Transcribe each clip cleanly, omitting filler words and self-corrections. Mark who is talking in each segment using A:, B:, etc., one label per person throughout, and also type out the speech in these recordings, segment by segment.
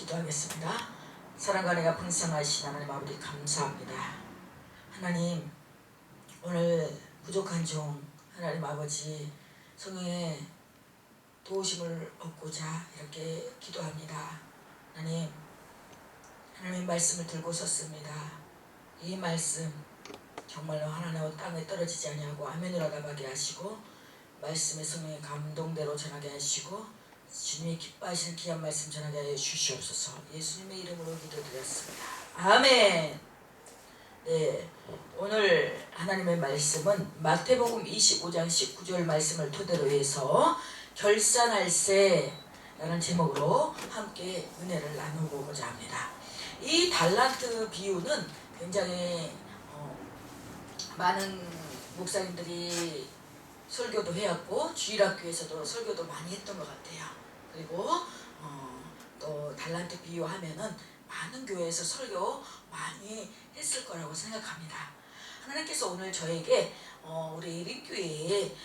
A: 기도하겠습니다. 사랑과 은혜가 풍성하신 하나님 아버지 감사합니다. 하나님, 오늘 부족한 종 하나님 아버지 성령의 도우심을 얻고자 이렇게 기도합니다. 하나님, 하나님의 말씀을 들고 섰습니다. 이 말씀 정말로 하나님의 땅에 떨어지지 아니하고 아멘으로 하게 하시고, 말씀의 성령의 감동대로 전하게 하시고, 주님이 기뻐하시는 귀한 말씀 전하게 하여 주시옵소서. 예수님의 이름으로 기도드렸습니다. 아멘. 네, 오늘 하나님의 말씀은 마태복음 25장 19절 말씀을 토대로 해서 결산할세라는 제목으로 함께 은혜를 나누고자 합니다. 이 달란트 비유는 굉장히 많은 목사님들이 설교도 해왔고 주일학교에서도 설교도 많이 했던 것 같아요. 그리고 또 달란트 비유하면은 많은 교회에서 설교 많이 했을 거라고 생각합니다. 하나님께서 오늘 저에게 우리 립교회에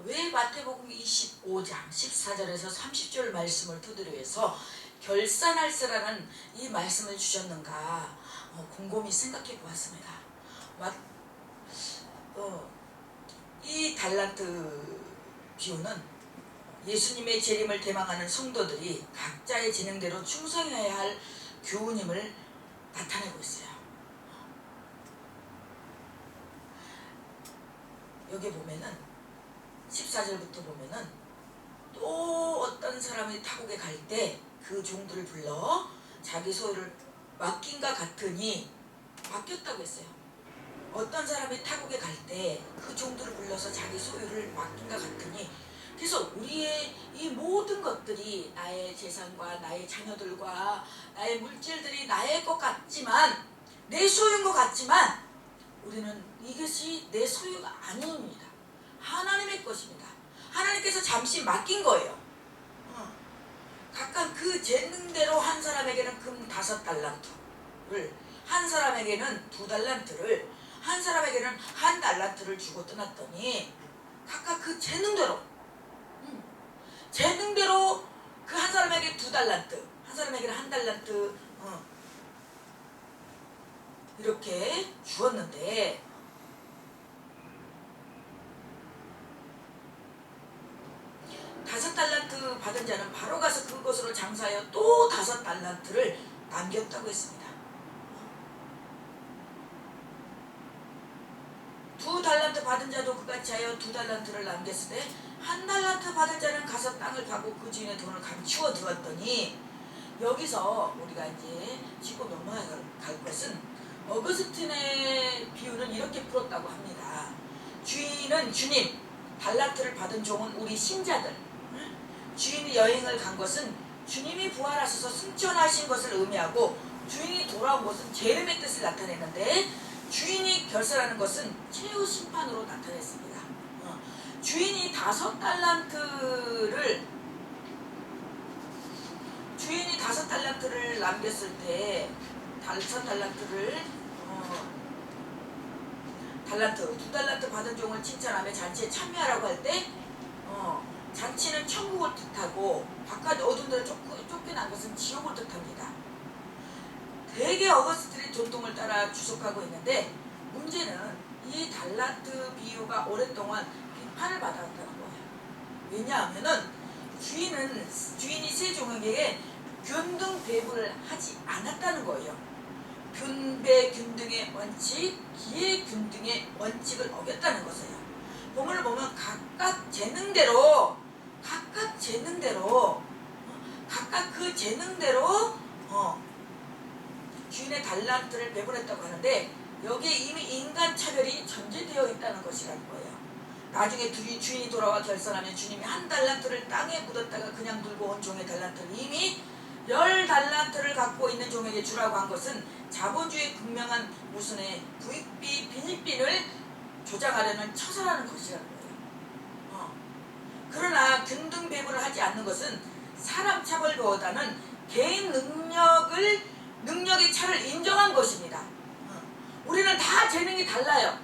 A: 왜 마태복음 25장 14절에서 30절 말씀을 토대로 해서 결산할세라는 이 말씀을 주셨는가 곰곰이 생각해 보았습니다. 이 달란트 비유는 예수님의 재림을 대망하는 성도들이 각자의 재능대로 충성해야 할 교훈임을 나타내고 있어요. 여기 보면은 14절부터 보면은 또 어떤 사람이 타국에 갈 때 그 종들을 불러 자기 소유를 맡긴과 같으니, 맡겼다고 했어요. 어떤 사람이 타국에 갈 때 그 종들을 불러서 자기 소유를 맡긴과 같으니, 그래서 우리의 이 모든 것들이 나의 재산과 나의 자녀들과 나의 물질들이 나의 것 같지만, 내 소유인 것 같지만 우리는 이것이 내 소유가 아닙니다. 하나님의 것입니다. 하나님께서 잠시 맡긴 거예요. 각각 그 재능대로 한 사람에게는 금 5달란트를, 한 사람에게는 2달란트를, 한 사람에게는 1달란트를 주고 떠났더니 각각 그 재능대로 그 한 사람에게 2달란트, 한 사람에게는 1달란트 이렇게 주었는데, 다섯 달란트 받은 자는 바로 가서 그것으로 장사하여 또 5달란트를 남겼다고 했습니다. 2달란트 받은 자도 그같이 하여 2달란트를 남겼을 때, 1달란트 받은 자는 가서 땅을 파고 그 주인의 돈을 감추어 들었더니, 여기서 우리가 이제 짚고 넘어갈 것은 어거스틴의 비유는 이렇게 풀었다고 합니다. 주인은 주님, 달란트를 받은 종은 우리 신자들, 주인이 여행을 간 것은 주님이 부활하셔서 승천하신 것을 의미하고, 주인이 돌아온 것은 재림의 뜻을 나타내는데, 주인이 결산하는 것은 최후 심판으로 나타냈습니다. 주인이 5달란트를 남겼을 때, 5달란트를 2달란트 받은 종을 칭찬하며 잔치에 참여하라고 할 때, 잔치는 천국을 뜻하고 바깥 어두운 데로 쫓겨난 것은 지옥을 뜻합니다. 대개 어거스틴의 전통을 따라 주석하고 있는데, 문제는 이 달란트 비유가 오랫동안 비판을 받아왔다는 거예요. 왜냐하면은 주인이 세 종에게 균등 배분을 하지 않았다는 거예요. 분배 균등의 원칙, 기회 균등의 원칙을 어겼다는 것이에요. 본문을 보면 각각 그 재능대로 주인의 달란트를 배분했다고 하는데, 여기에 이미 인간 차별이 전제되어 있다는 것이라는 거예요. 나중에 주인이 돌아와 결산하면 주님이 1달란트를 땅에 묻었다가 그냥 들고 온 종의 달란트를 이미 10달란트를 갖고 있는 종에게 주라고 한 것은 자본주의의 분명한 모순의 부익비 빈익빈을 조장하려는 처사라는 것이라는 거예요. 그러나 균등 배분을 하지 않는 것은 사람 차별보다는 개인 능력의 차를 인정한 것입니다. 우리는 다 재능이 달라요.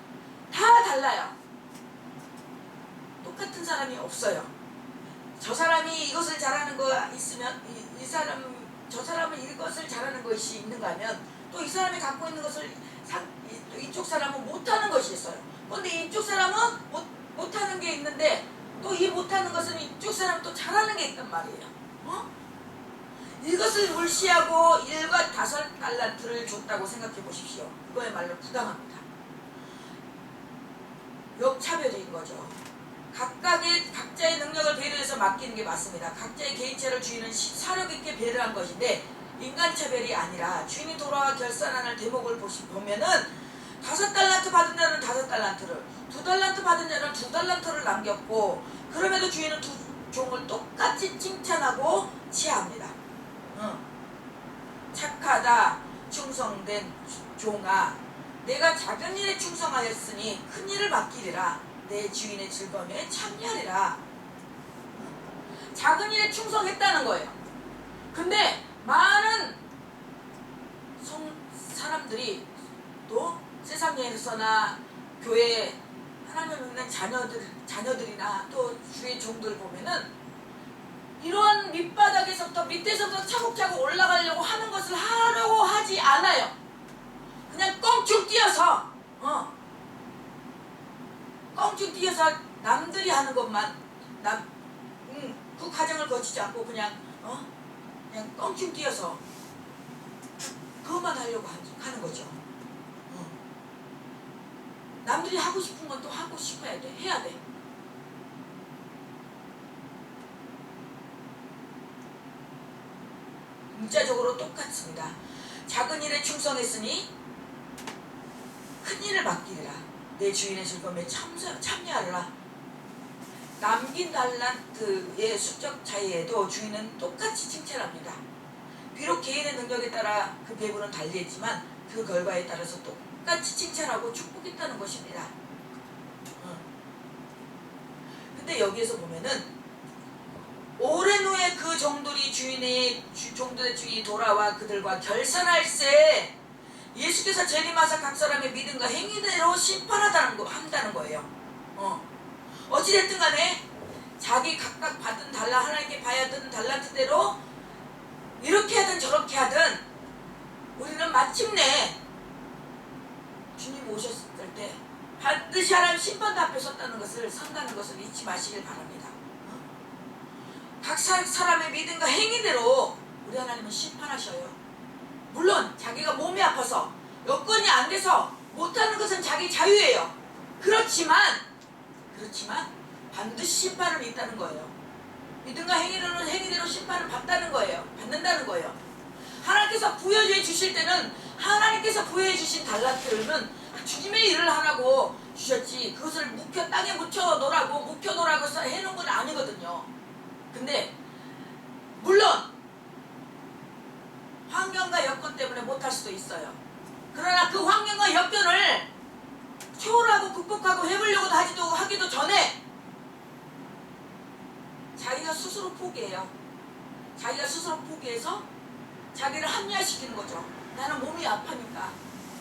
A: 다 달라요. 똑같은 사람이 없어요. 저 사람이 이것을 잘하는 거 있으면 이 사람 저 사람은 이것을 잘하는 것이 있는가 하면 또 이 사람이 갖고 있는 것을 이쪽 사람은 못하는 것이 있어요. 그런데 이쪽 사람은 못하는 게 있는데 또 이 못하는 것은 이쪽 사람 또 잘하는 게 있단 말이에요. 이것을 물시하고 1과 5달란트를 줬다고 생각해 보십시오. 그거야말로 부당합니다. 역차별인 거죠. 각자의 능력을 배려해서 맡기는 게 맞습니다. 각자의 개인차를 주인은 사력 있게 배려한 것인데 인간차별이 아니라 주인이 돌아와 결산하는 대목을 보면은 5달란트 받은 자는 5달란트를, 2달란트 받은 자는 2달란트를 남겼고, 그럼에도 주인은 두 종을 똑같이 칭찬하고 치하합니다. 착하다 충성된 종아, 내가 작은 일에 충성하였으니 큰 일을 맡기리라. 내 주인의 즐거움에 참여하리라. 작은 일에 충성했다는 거예요. 근데 많은 사람들이 또 세상에서나 교회 하나님을 믿는 자녀들이나 또 주의 종들 보면은 이러한 밑바닥에서부터 밑에서부터 차곡차곡 올라가려고 하는 것을 하려고 하지 않아요. 그냥 껑충 뛰어서 껑충 뛰어서 남들이 하는 것만 그 과정을 거치지 않고 그냥 껑충 뛰어서 그것만 하려고 하는 거죠. 남들이 하고 싶은 건 또 하고 싶어야 돼. 해야 돼. 문자적으로 똑같습니다. 작은 일에 충성했으니 큰 일을 맡기리라. 내 주인의 즐거움에 참여하리라. 남긴 달란트의 수적 차이에도 주인은 똑같이 칭찬합니다. 비록 개인의 능력에 따라 그 배분은 달리했지만 그 결과에 따라서 똑같이 칭찬하고 축복했다는 것입니다. 근데 여기에서 보면은 오랜 후에 그 종들의 주인이 돌아와 그들과 결산할세 예수께서 재림하사 각 사람의 믿음과 행위대로 심판한다는 거예요. 어찌됐든 간에 자기 각각 받은 하나님께 받은 달란트대로 이렇게 하든 저렇게 하든 우리는 마침내 주님 오셨을 때 반드시 하나님 심판대 앞에 선다는 것을 잊지 마시길 바랍니다. 각 사람의 믿음과 행위대로 우리 하나님은 심판하셔요. 물론 자기가 몸이 아파서 여건이 안 돼서 못하는 것은 자기 자유예요. 그렇지만 반드시 심판은 있다는 거예요. 믿음과 행위대로 심판을 받는다는 거예요. 하나님께서 부여해 주실 때는 하나님께서 부여해 주신 달란트는 주님의 일을 하라고 주셨지 그것을 땅에 묵혀놓으라고 해놓은 건 아니거든요. 근데 물론 환경과 여건 때문에 못할 수도 있어요. 그러나 그 환경과 여건을 초월하고 극복하고 해보려고 하기도 전에 자기가 스스로 포기해요. 자기가 스스로 포기해서 자기를 합리화시키는 거죠. 나는 몸이 아파니까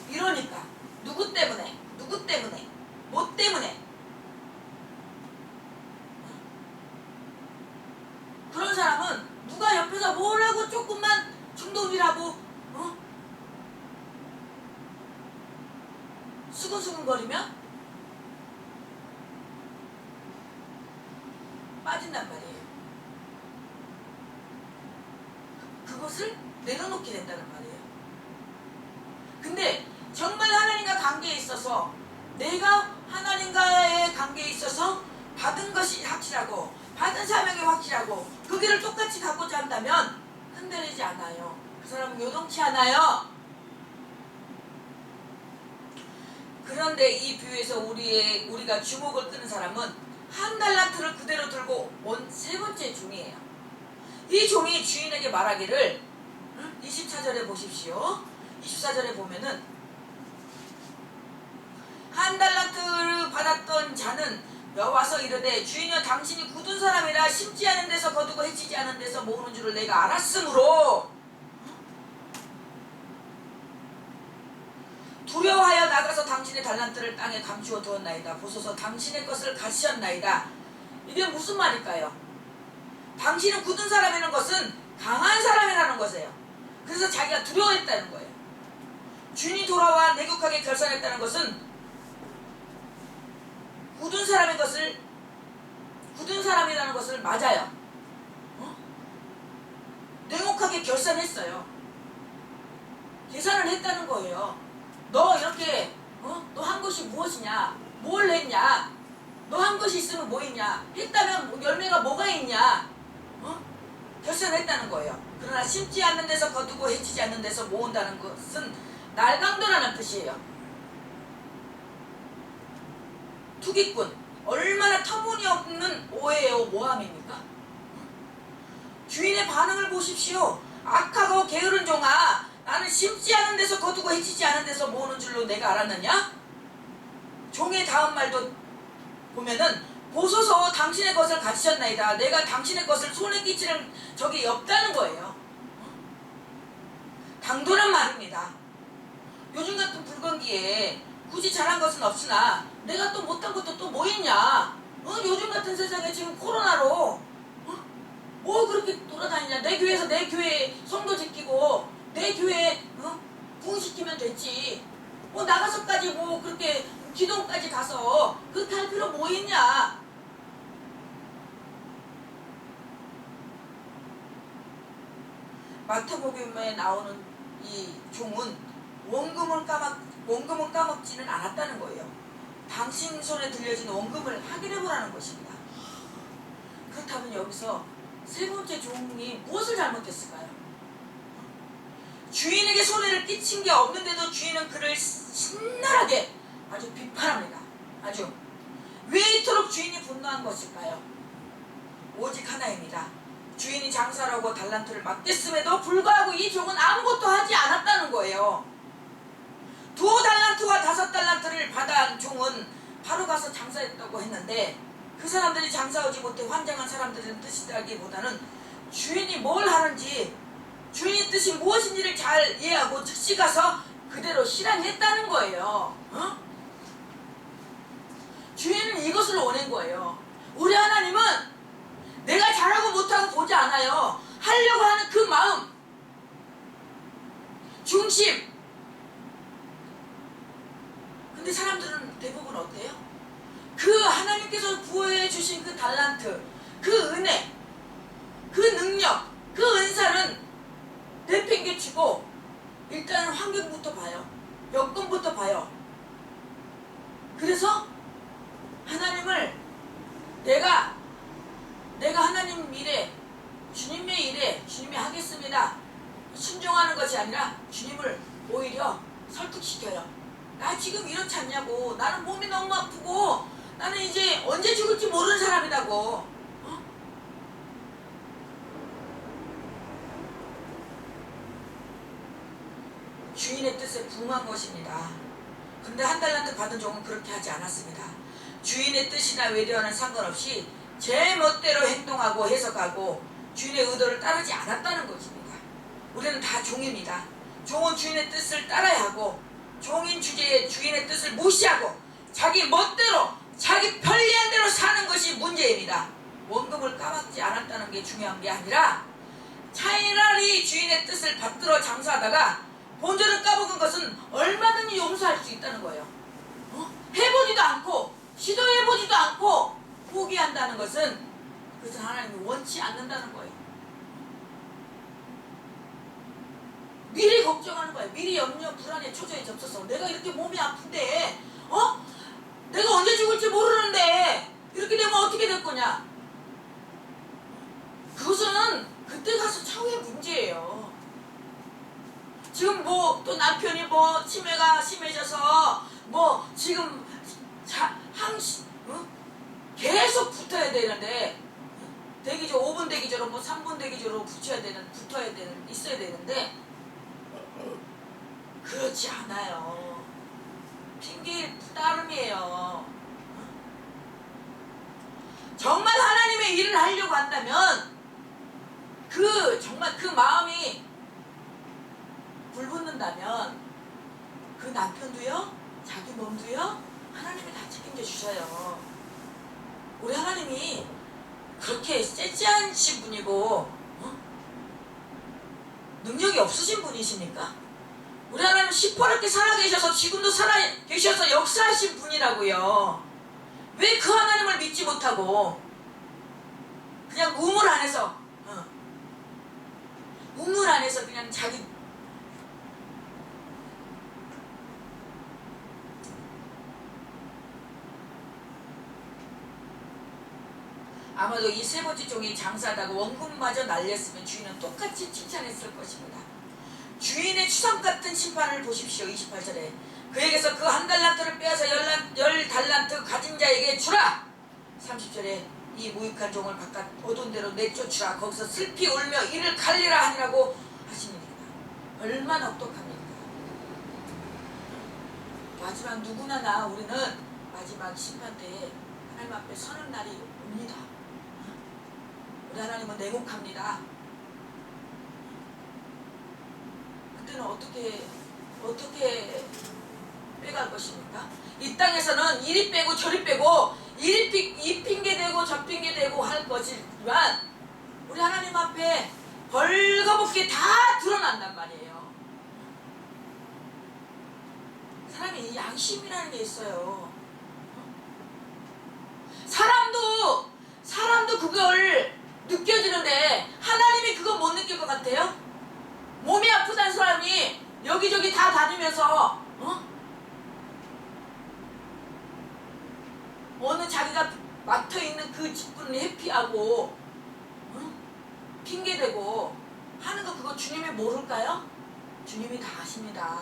A: 이러니까 누구 때문에 뭐 때문에 그런 사람은 누가 옆에서 뭐라고 조금만 중독이라고 수근수근거리면 빠진단 말이에요. 그것을 내려놓게 된다는 말이에요. 근데 정말 하나님과 관계에 있어서 내가 하나님과의 관계에 있어서 받은 것이 확실하고 받은 사명이 확실하고 그 길을 똑같이 가고자 한다면 흔들리지 않아요. 그 사람은 요동치 않아요. 그런데 이 비유에서 우리가 주목을 끄는 사람은 한 달란트를 그대로 들고 온 세 번째 종이에요. 이 종이 주인에게 말하기를 24절에 보십시오. 24절에 보면은 한 달란트를 받았던 자는 와서 이르되 주인이여 당신이 굳은 사람이라 심지 않은 데서 거두고 해치지 않은 데서 모으는 줄을 내가 알았으므로 두려워하여 나가서 당신의 달란트를 땅에 감추어 두었나이다. 보소서 당신의 것을 가시었나이다. 이게 무슨 말일까요? 당신은 굳은 사람이라는 것은 강한 사람이라는 것이에요. 그래서 자기가 두려워했다는 거예요. 주인이 돌아와 내국하게 결산했다는 것은 굳은 사람이라는 것을 맞아요. 냉혹하게 결산했어요. 계산을 했다는 거예요. 너 이렇게 너 한 것이 무엇이냐? 뭘 했냐? 너 한 것이 있으면 뭐 있냐? 했다면 열매가 뭐가 있냐? 결산했다는 거예요. 그러나 심지 않는 데서 거두고 해치지 않는 데서 모은다는 것은 날강도라는 뜻이에요. 투기꾼, 얼마나 터무니없는 오해요, 모함입니까? 주인의 반응을 보십시오. 악하고 게으른 종아, 나는 심지 않은 데서 거두고 해치지 않은 데서 모으는 줄로 내가 알았느냐? 종의 다음 말도 보면은 보소서 당신의 것을 가지셨나이다. 내가 당신의 것을 손에 끼치는 적이 없다는 거예요. 당돌한 말입니다. 요즘 같은 불건기에 굳이 잘한 것은 없으나 내가 또 못한 것도 또 뭐 있냐? 요즘 같은 세상에 지금 코로나로 뭐 그렇게 돌아다니냐? 내 교회에서 내 교회 성도 지키고 내 교회 부흥시키면 됐지. 나가서까지 뭐 그렇게 기동까지 가서 그렇게 할 필요 뭐 있냐? 마태복음에 나오는 이 종은 원금을 까먹지는 않았다는 거예요. 당신 손에 들려진 원금을 확인해보라는 것입니다. 그렇다면 여기서 세 번째 종이 무엇을 잘못했을까요? 주인에게 손해를 끼친 게 없는데도 주인은 그를 신랄하게 아주 비판합니다. 아주. 왜 이토록 주인이 분노한 것일까요? 오직 하나입니다. 주인이 장사라고 달란트를 맡겼음에도 불구하고 이 종은 아무것도 하지 않았다는 거예요. 2달란트와 5달란트를 받은 종은 바로 가서 장사했다고 했는데 그 사람들이 장사하지 못해 환장한 사람들은 뜻이라기보다는 주인이 뭘 하는지 주인의 뜻이 무엇인지를 잘 이해하고 즉시 가서 그대로 실행했다는 거예요. 주인은 이것을 원한 거예요. 우리 하나님은 내가 잘하고 못하고 보지 않아요. 하려고 하는 그 마음, 중심. 근데 사람들은 대부분 어때요? 그 하나님께서 부여해 주신 그 달란트, 그 은혜, 그 능력, 그 은사는 내팽개치고 일단 환경부터 봐요. 여건부터 봐요. 그래서 하나님을 내가 하나님 일에, 주님의 일에 주님이 하겠습니다. 순종하는 것이 아니라 주님을 오히려 설득시켜요. 나 지금 이렇지 않냐고. 나는 몸이 너무 아프고 나는 이제 언제 죽을지 모르는 사람이라고. 주인의 뜻에 부응한 것입니다. 근데 1달란트 받은 종은 그렇게 하지 않았습니다. 주인의 뜻이나 외려와는 상관없이 제 멋대로 행동하고 해석하고 주인의 의도를 따르지 않았다는 것입니다. 우리는 다 종입니다. 종은 주인의 뜻을 따라야 하고 종인 주제에 주인의 뜻을 무시하고 자기 멋대로 자기 편리한 대로 사는 것이 문제입니다. 원금을 까먹지 않았다는 게 중요한 게 아니라 차라리 주인의 뜻을 받들어 장사하다가 본전을 까먹은 것은 얼마든지 용서할 수 있다는 거예요. 해보지도 않고 시도해보지도 않고 포기한다는 것은 그것은 하나님이 원치 않는다는 거예요. 미리 걱정하는 거예요. 미리 염려, 불안에 초조에 접서서 내가 이렇게 몸이 아픈데 내가 언제 죽을지 모르는데 이렇게 되면 어떻게 될 거냐. 그것은 그때 가서 차후의 문제예요. 지금 뭐 또 남편이 뭐 치매가 심해져서 뭐 지금 계속 붙어야 되는데 대기조 5분 대기조로 뭐 3분 대기조로 있어야 되는데 그렇지 않아요. 핑계 따름이에요. 정말 하나님의 일을 하려고 한다면 정말 그 마음이 불붙는다면 그 남편도요, 자기 몸도요, 하나님이 다 책임져 주셔요. 우리 하나님이 그렇게 쎄쎄하신 분이고 능력이 없으신 분이십니까? 우리 하나님 시퍼렇게 살아계셔서 지금도 살아계셔서 역사하신 분이라고요. 왜 그 하나님을 믿지 못하고 그냥 우물 안에서 우물 안에서 그냥 자기 아마도 이 세 번째 종이 장사하다가 원금마저 날렸으면 주인은 똑같이 칭찬했을 것입니다. 주인의 추상 같은 심판을 보십시오. 28절에 그에게서 그 한 달란트를 빼앗아 열 달란트 가진 자에게 주라. 30절에 이 무익한 종을 바깥 어두운 데로 내쫓으라. 거기서 슬피 울며 이를 갈리라 하니라고 하십니다. 얼마나 혹독합니까? 마지막 누구나 우리는 마지막 심판 때에 하나님 앞에 서는 날이 옵니다. 우리 하나님은 냉혹합니다. 그때는 어떻게 빼갈 것입니까? 이 땅에서는 이리 빼고 저리 빼고 이 핑계대고 저 핑계대고 할 것이지만 우리 하나님 앞에 벌거벗게 다 드러난단 말이에요. 사람이 양심이라는 게 있어요. 사람도 그걸 느껴지는데 하나님이 그거 못 느낄 것 같아요? 몸이 아프다는 사람이 여기저기 다 다니면서 어느 자기가 맡아있는 그 직분을 회피하고 핑계대고 하는 거 그거 주님이 모를까요? 주님이 다 아십니다.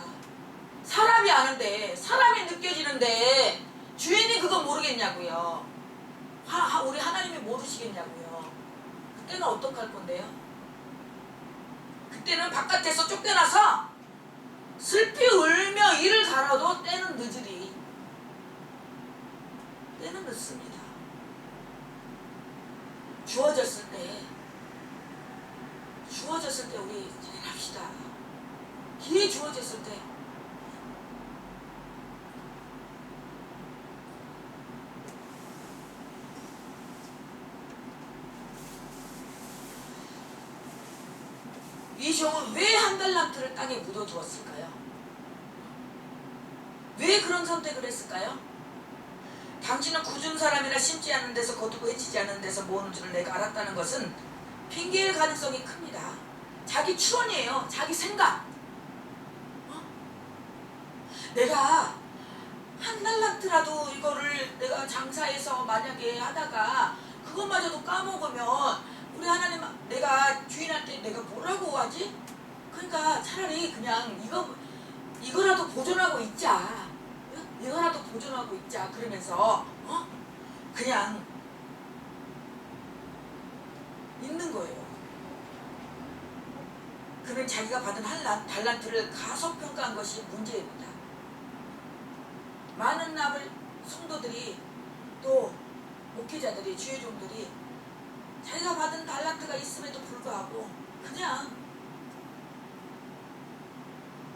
A: 사람이 아는데 사람이 느껴지는데 주인이 그거 모르겠냐고요. 우리 하나님이 모르시겠냐고요. 그때는 어떡할 건데요? 그때는 바깥에서 쫓겨나서 슬피 울며 이를 갈아도 때는 늦으리. 때는 늦습니다. 주어졌을 때 우리 잘합시다. 기회 주어졌을 때 이 종은 왜 한 달란트를 땅에 묻어두었을까요? 왜 그런 선택을 했을까요? 당신은 굳은 사람이라 심지 않은 데서 거두고 해치지 않은 데서 모으는 줄을 내가 알았다는 것은 핑계일 가능성이 큽니다. 자기 추론이에요. 자기 생각. 내가 한 달란트라도 이거를 내가 장사해서 만약에 하다가 그것마저도 까먹으면 우리 하나님 내가 주인한테 내가 뭐라고 하지? 그러니까 차라리 그냥 이거라도 보존하고 있자. 이거라도 보존하고 있자. 그러면서 그냥 있는 거예요. 그는 자기가 받은 한 달란트를 가소평가한 것이 문제입니다. 많은 성도들이 또 목회자들이 주의 종들이 자기가 받은 달란트가 있음에도 불구하고 그냥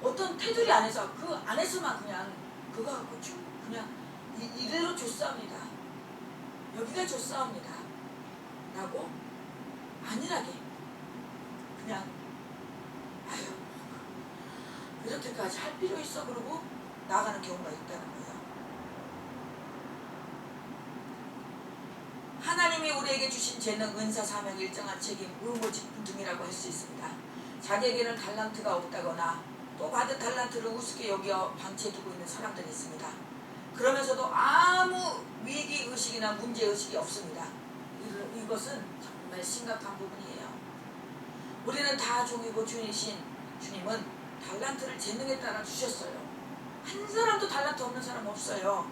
A: 어떤 테두리 안에서 그 안에서만 그냥 그거 갖고 쭉 그냥 이대로 좋사옵니다. 여기가 좋사옵니다. 라고 안일하게 그냥 아유 이렇게까지 할 필요 있어 그러고 나가는 경우가 있다는 거예요. 하나님이 우리에게 주신 재능, 은사, 사명, 일정한 책임, 의무, 직분 등이라고 할 수 있습니다. 자기에게는 달란트가 없다거나 또 받은 달란트를 우습게 여겨 방치해두고 있는 사람들이 있습니다. 그러면서도 아무 위기의식이나 문제의식이 없습니다. 이것은 정말 심각한 부분이에요. 우리는 다 종이고 주이신 주님은 달란트를 재능에 따라 주셨어요. 한 사람도 달란트 없는 사람 없어요.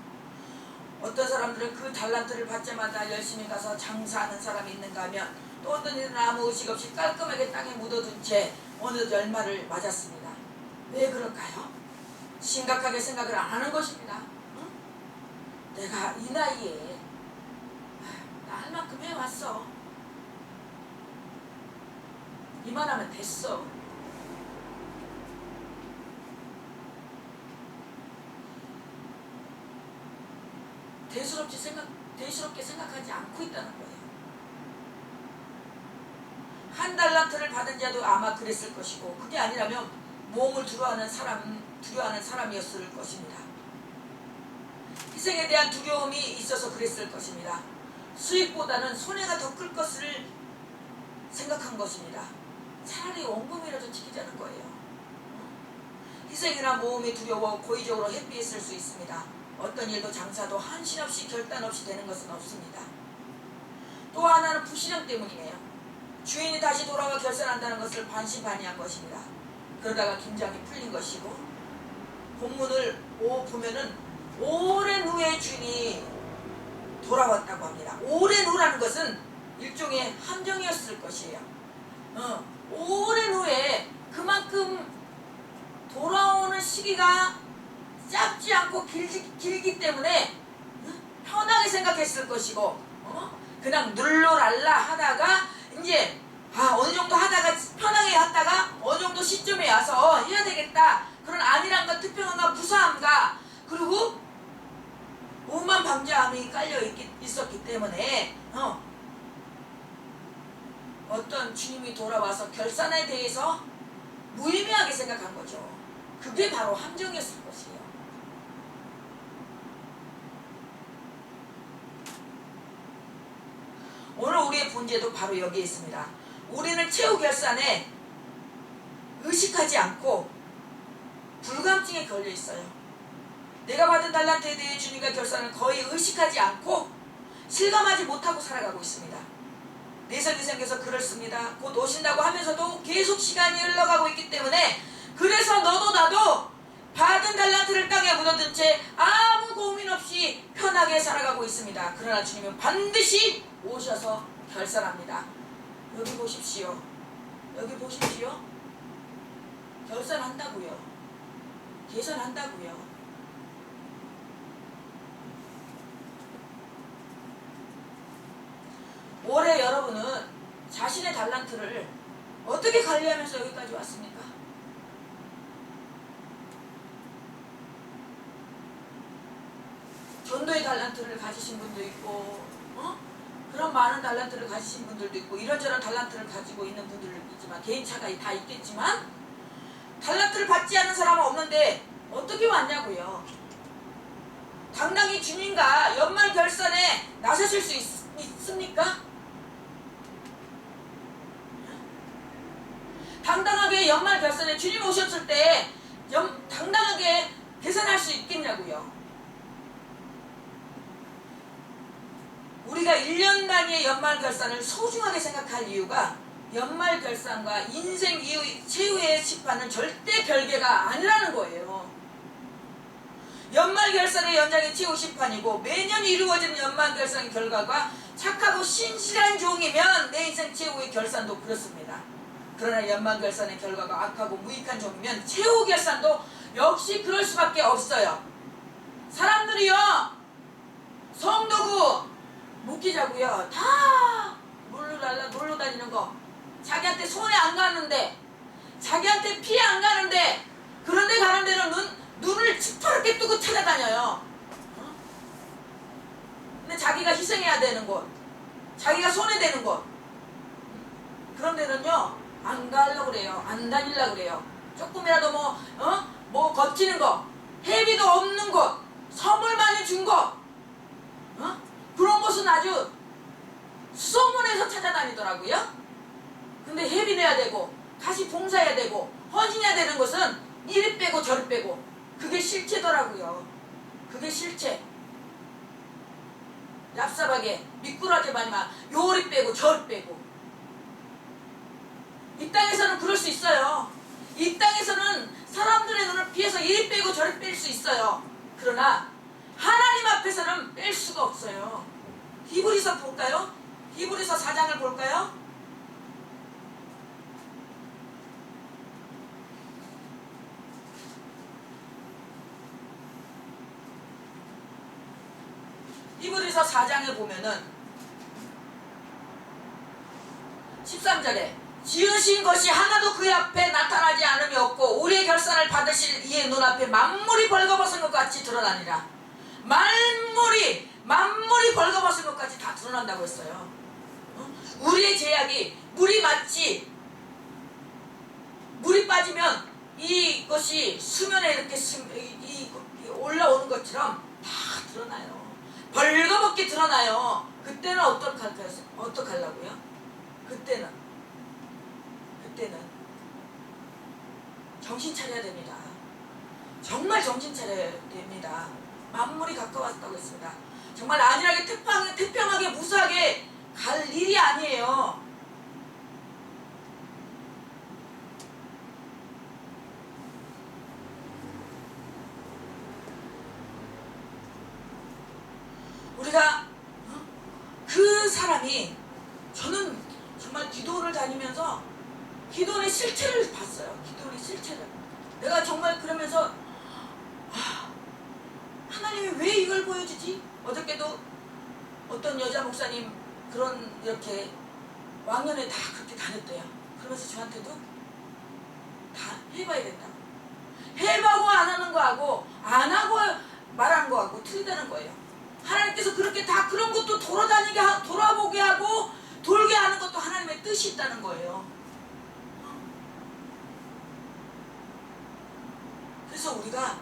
A: 어떤 사람들은 그 달란트를 받자마자 열심히 가서 장사하는 사람이 있는가 하면 또 어떤 이는 아무 의식 없이 깔끔하게 땅에 묻어둔 채 어느 열마를 맞았습니다. 왜 그럴까요? 심각하게 생각을 안 하는 것입니다. 응? 내가 이 나이에 나 할 만큼 해왔어. 이만하면 됐어. 대수롭게 생각하지 않고 있다는 거예요. 한 달란트를 받은 자도 아마 그랬을 것이고, 그게 아니라면 모험을 두려워하는 사람이었을 것입니다. 희생에 대한 두려움이 있어서 그랬을 것입니다. 수익보다는 손해가 더 클 것을 생각한 것입니다. 차라리 원금이라도 지키자는 거예요. 희생이나 모험이 두려워 고의적으로 회피했을 수 있습니다. 어떤 일도 장사도 한신없이 결단 없이 되는 것은 없습니다. 또 하나는 불신앙 때문이에요. 주인이 다시 돌아와 결산한다는 것을 반신반의한 것입니다. 그러다가 긴장이 풀린 것이고, 본문을 보면은 오랜 후에 주인이 돌아왔다고 합니다. 오랜 후라는 것은 일종의 함정이었을 것이에요. 오랜 후에 그만큼 돌아오는 시기가 짧지 않고 길기 때문에 편하게 생각했을 것이고, 그냥 눌러랄라 하다가 이제 어느 정도 하다가 편하게 하다가 어느 정도 시점에 와서 해야 되겠다, 그런 안일함과 특별함과 무사함과 그리고 오만 방자함이 깔려 있었기 때문에 어떤 주님이 돌아와서 결산에 대해서 무의미하게 생각한 거죠. 그게 바로 함정이었을 것이에요. 오늘 우리의 문제도 바로 여기에 있습니다. 우리는 최후 결산에 의식하지 않고 불감증에 걸려 있어요. 내가 받은 달란트에 대해 주님과 결산을 거의 의식하지 않고 실감하지 못하고 살아가고 있습니다. 내성이생겨서 그렇습니다. 곧 오신다고 하면서도 계속 시간이 흘러가고 있기 때문에, 그래서 너도 나도 받은 달란트를 땅에 묻어둔 채 아무 고민 없이 편하게 살아가고 있습니다. 그러나 주님은 반드시 오셔서 결산합니다. 여기 보십시오. 여기 보십시오. 결산한다고요. 계산한다고요. 올해 여러분은 자신의 달란트를 어떻게 관리하면서 여기까지 왔습니까? 전도의 달란트를 가지신 분도 있고, 그런 많은 달란트를 가지신 분들도 있고, 이런저런 달란트를 가지고 있는 분들도 있지만, 개인차가 다 있겠지만, 달란트를 받지 않는 사람은 없는데 어떻게 왔냐고요. 당당히 주님과 연말 결산에 나서실 수 있습니까? 당당하게 연말 결산에 주님 오셨을 때 당당하게 계산할 수 있겠냐고요. 우리가 1년 단위의 연말 결산을 소중하게 생각할 이유가, 연말 결산과 인생 최후의 심판은 절대 별개가 아니라는 거예요. 연말 결산의 연장이 최후 심판이고, 매년 이루어지는 연말 결산 결과가 착하고 신실한 종이면 내 인생 최후의 결산도 그렇습니다. 그러나 연말 결산의 결과가 악하고 무익한 종이면 최후 결산도 역시 그럴 수밖에 없어요. 사람들이요, 성도고 묵기자고요, 다 놀러 다니는 거, 자기한테 손에 안 가는데, 자기한테 피해 안 가는데, 그런데 가는 데는 눈을 시퍼렇게 뜨고 찾아다녀요. 근데 자기가 희생해야 되는 곳, 자기가 손해되는 곳, 그런 데는요 안 가려고 그래요. 안 다니려고 그래요. 조금이라도 뭐 거치는 거, 회비도 없는 곳, 선물 많이 준 곳, 그런 곳은 아주 수소문해서 찾아다니더라고요. 근데 회비 내야 되고 다시 봉사해야 되고 헌신해야 되는 것은 이리 빼고 저리 빼고, 그게 실체더라고요. 그게 실체. 얍삽하게 미꾸라지만 요리 빼고 저리 빼고. 이 땅에서는 그럴 수 있어요. 이 땅에서는 사람들의 눈을 피해서 이리 빼고 저리 뺄 수 있어요. 그러나 하나님 앞에서는 뺄 수가 없어요. 히브리서 볼까요? 히브리서 4장을 볼까요? 히브리서 4장에 보면은 13절에 지으신 것이 하나도 그의 앞에 나타나지 않음이 없고 우리의 결산을 받으실 이의 눈앞에 만물이 벌거벗은 것 같이 드러나니라. 만물이 벌거벗은 것 같이 다 드러난다고 했어요. 우리의 죄악이 물이 마치 물이 빠지면 이것이 수면에 이렇게 올라오는 것처럼 다 드러나요. 벌거벗게 드러나요. 그때는 어떡하려고요? 그때는 정신 차려야 됩니다. 정말 정신 차려야 됩니다. 만물이 가까웠다고 했습니다. 정말 안일하게 태평하게 무수하게 갈 일이 아니에요. 우리가 그 사람이, 저는 정말 기도를 다니면서 기도의 실체를 봤어요. 기도의 실체를. 내가 정말 그러면서 하나님이 왜 이걸 보여주지? 어저께도 어떤 여자 목사님 그런 이렇게 왕년에 다 그렇게 다녔대요. 그러면서 저한테도 다 해봐야 된다고. 해보고 안 하는 거하고 안 하고 말하는 거하고 틀리다는 거예요. 하나님께서 그렇게 다 그런 것도 돌아보게 하고 돌게 하는 것도 하나님의 뜻이 있다는 거예요. 그래서 우리가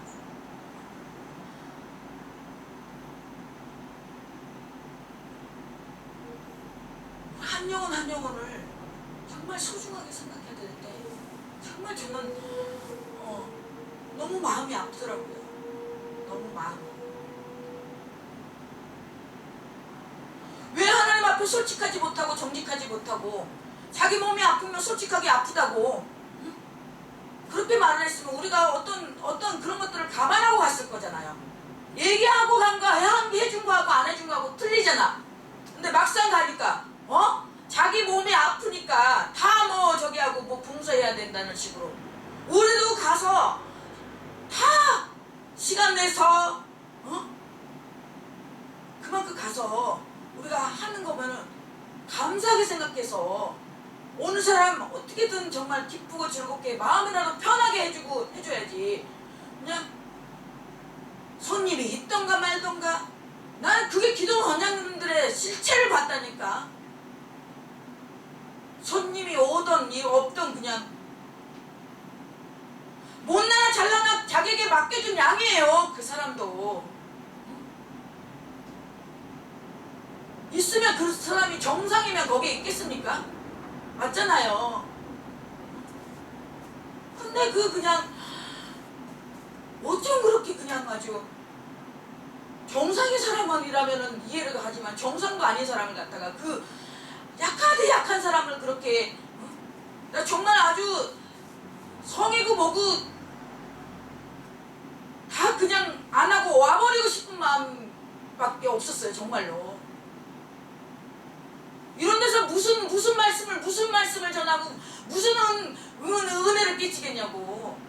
A: 한 영혼 한 영혼을 정말 소중하게 생각해야 되는데, 정말 저는 너무 마음이 아프더라고요. 너무 마음이. 왜 하나님 앞에 솔직하지 못하고 정직하지 못하고 자기 몸이 아프면 솔직하게 아프다고 그렇게 말을 했으면 우리가 어떤 그런 것들을 감안하고 갔을 거잖아요. 얘기하고 간 거, 해준 거하고 안 해준 거하고 틀리잖아. 근데 막상 가니까 자기 몸이 아프니까 다 저기 하고 봉사해야 된다는 식으로. 우리도 가서 다 시간 내서 그만큼 가서 우리가 하는 거면은 감사하게 생각해서 오는 사람 어떻게든 정말 기쁘고 즐겁게 마음이라도 편하게 해줘야지. 그냥 손님이 있던가 말던가. 나는 그게 기도 원장님들의 실체를 봤다니까. 손님이 오던 없던 그냥 못나나 잘나나 자기에게 맡겨준 양이에요. 그 사람도 있으면 그 사람이 정상이면 거기에 있겠습니까? 맞잖아요. 근데 그냥 어쩜 그렇게 그냥 아주 정상의 사람이라면은 이해를 하지만 정상도 아닌 사람을 갖다가 그 약한 사람을 그렇게 나 정말 아주 성이고 뭐고 다 그냥 안 하고 와버리고 싶은 마음밖에 없었어요. 정말로. 이런 데서 무슨 말씀을 전하고 무슨 은혜를 끼치겠냐고.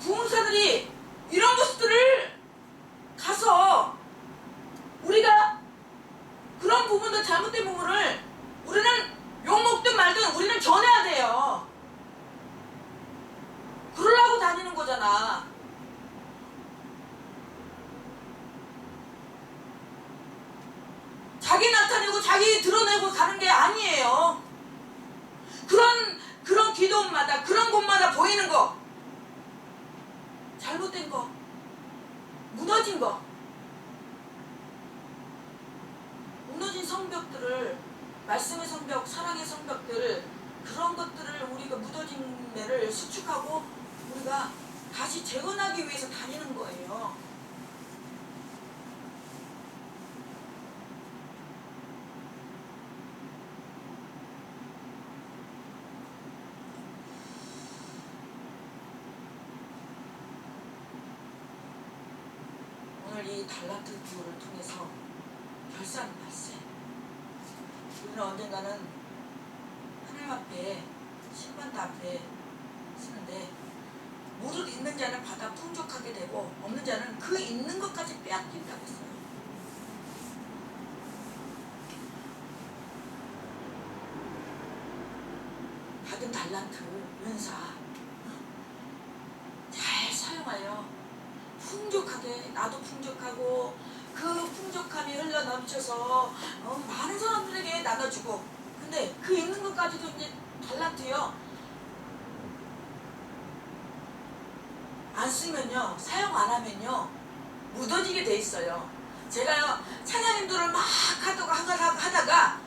A: 부흥사들이 이런 모습들을 가서 우리가 그런 부분들, 잘못된 부분을 우리는 욕먹든 말든 우리는 전해야 돼요. 그러려고 다니는 거잖아. 자기 나타내고 자기 드러내고 가는 게 아니에요. 그런 기도마다 그런 곳마다 보이는 거, 잘못된 거, 무너진 거, 무너진 성벽들을, 말씀의 성벽, 사랑의 성벽들, 그런 것들을 우리가 무너진 데를 수축하고 우리가 다시 재건하기 위해서 다니는 거예요. 오늘 이 달란트 기호를 통해서 결산받세. 우리는 언젠가는 하나님 앞에, 심판대 앞에 쓰는데, 무릇 있는 자는 받아 풍족하게 되고 없는 자는 그 있는 것까지 빼앗긴다고 했어요. 받은 달란트, 은사 잘 사용하세요. 때 나도 풍족하고 그 풍족함이 흘러 넘쳐서 많은 사람들에게 나눠주고, 근데 그 있는 것까지도 이제 달란트요, 안 쓰면요, 사용 안 하면요 묻어지게 돼 있어요. 제가요 찬양인도를 막 하다가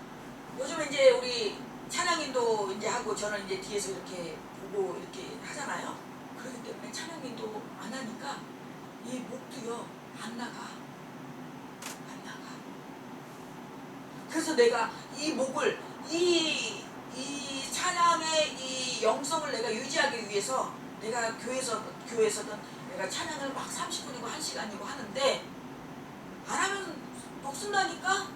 A: 요즘에 이제 우리 찬양인도 이제 하고 저는 이제 뒤에서 이렇게 보고 이렇게 하잖아요. 그렇기 때문에 찬양인도 안 하니까 이 목도요 안 나가. 그래서 내가 이 목을 이 찬양의 이 영성을 내가 유지하기 위해서 내가 교회에서든 내가 찬양을 막 30분이고 1시간이고 하는데 안 하면 목 쓴다니까.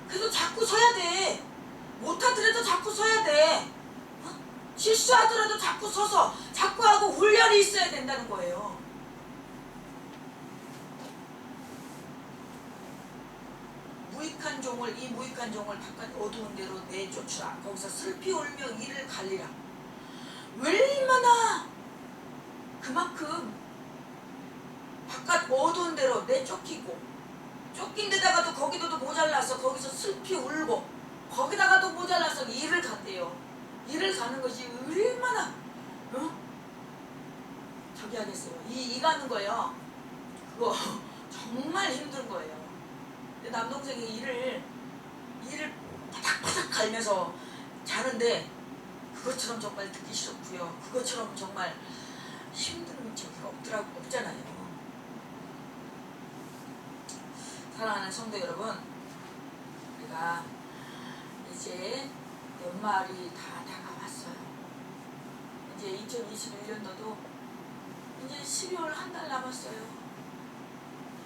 A: 그래서 자꾸 서야 돼. 못하더라도 자꾸 서야 돼. 실수하더라도 자꾸 서서 자꾸 하고 훈련이 있어야 된다는 거예요. 이 무익한 종을 바깥 어두운 데로 내쫓으라. 거기서 슬피 울며 이를 갈리라. 얼마나 그만큼 바깥 어두운 데로 내쫓기고, 쫓긴 데다가도 거기도 모자라서 거기서 슬피 울고, 거기다가도 모자라서 일을 간대요. 일을 가는 것이 얼마나 저기 하겠어요. 이 가는 거요, 그거 정말 힘든 거예요. 남동생이 일을 바닥바닥 갈면서 자는데 그것처럼 정말 듣기 싫었고요. 그것처럼 정말 힘든 적이 없잖아요. 사랑하는 성도 여러분, 우리가 이제 연말이 다 다가왔어요. 이제 2021년도도 이제 12월 한 달 남았어요.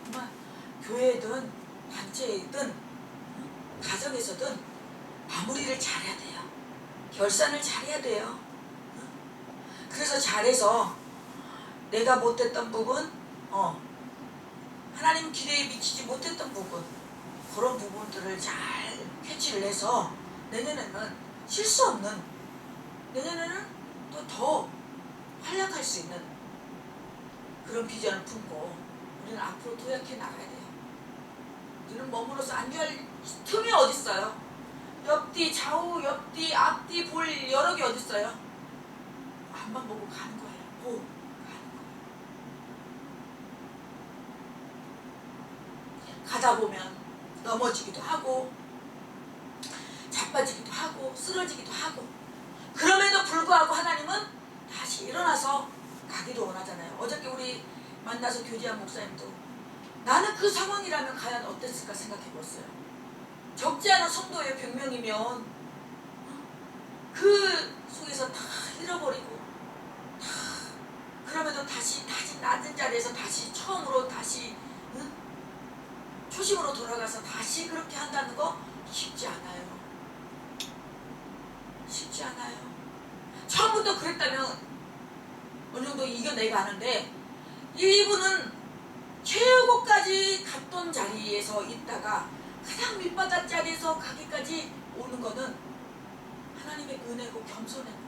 A: 정말 교회든 단체이든 가정에서든 마무리를 잘해야 돼요. 결산을 잘해야 돼요. 그래서 잘해서 내가 못했던 부분, 하나님 기대에 미치지 못했던 부분, 그런 부분들을 잘 캐치를 해서 내년에는 실수 없는, 내년에는 또 더 활약할 수 있는 그런 비전을 품고 우리는 앞으로 도약해 나가야 돼요. 우리는 몸으로서 안주할 틈이 어딨어요. 옆뒤, 좌우, 옆뒤, 앞뒤 볼 여러 개 어딨어요. 앞만 보고 가는 거예요. 가는 거예요. 가다 보면 넘어지기도 하고 자빠지기도 하고 쓰러지기도 하고, 그럼에도 불구하고 하나님은 다시 일어나서 가기를 원하잖아요. 어저께 우리 만나서 교제한 목사님도 나는 그 상황이라면 과연 어땠을까 생각해 봤어요. 적지 않은 성도의 병명이면 그 속에서 다 잃어버리고, 그럼에도 다시 낮은 자리에서 다시 처음으로 다시 초심으로 돌아가서 다시 그렇게 한다는 거 쉽지 않아요. 쉽지 않아요. 처음부터 그랬다면 어느 정도 이겨내가는데, 이분은 최고까지 갔던 자리에서 있다가 가장 밑바닥 자리에서 가기까지 오는 거는 하나님의 은혜고 겸손한 거예요.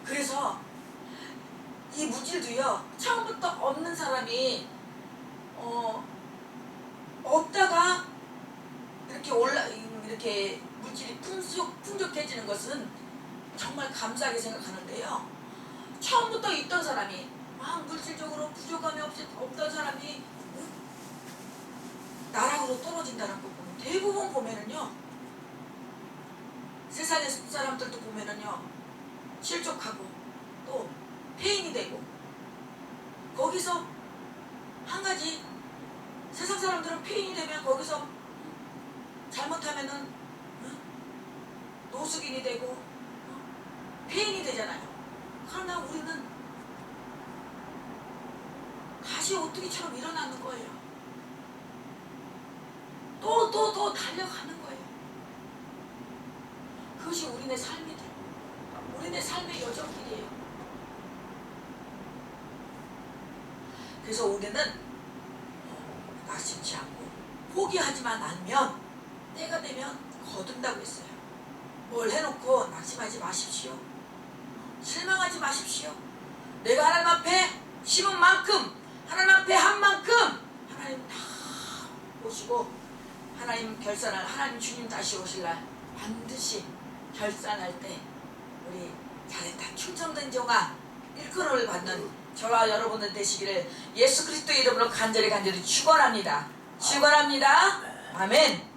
A: 그래서 이 무질도요, 처음부터 없는 사람이 없다가 이렇게 물질이 풍족해지는 것은 정말 감사하게 생각하는데요, 처음부터 있던 사람이 막 물질적으로 부족함이 없던 사람이 나락으로 떨어진다는 거 보면, 대부분 보면은요, 세상의 사람들도 보면은요 실족하고 또 폐인이 되고, 거기서 한 가지, 세상 사람들은 폐인이 되면 거기서 잘못하면은 노숙인이 되고 폐인이 되잖아요. 그러나 우리는 다시 오뚜기처럼 일어나는 거예요. 또 달려가는 거예요. 그것이 우리네 삶이다. 우리네 삶의 여정길이에요. 그래서 우리는 낙심치 않고 포기하지만 않으면 때가 되면 거둔다고 했어요. 뭘 해놓고 낙심하지 마십시오. 실망하지 마십시오. 내가 하나님 앞에 심은 만큼, 하나님 앞에 한 만큼 하나님 다 보시고 하나님 결산할, 하나님 주님 다시 오실 날 반드시 결산할 때 우리 잘했다, 충성된 종아, 일컬음을 받는 저와 여러분들 되시기를 예수 그리스도 이름으로 간절히 축원합니다. 축원합니다. 아멘.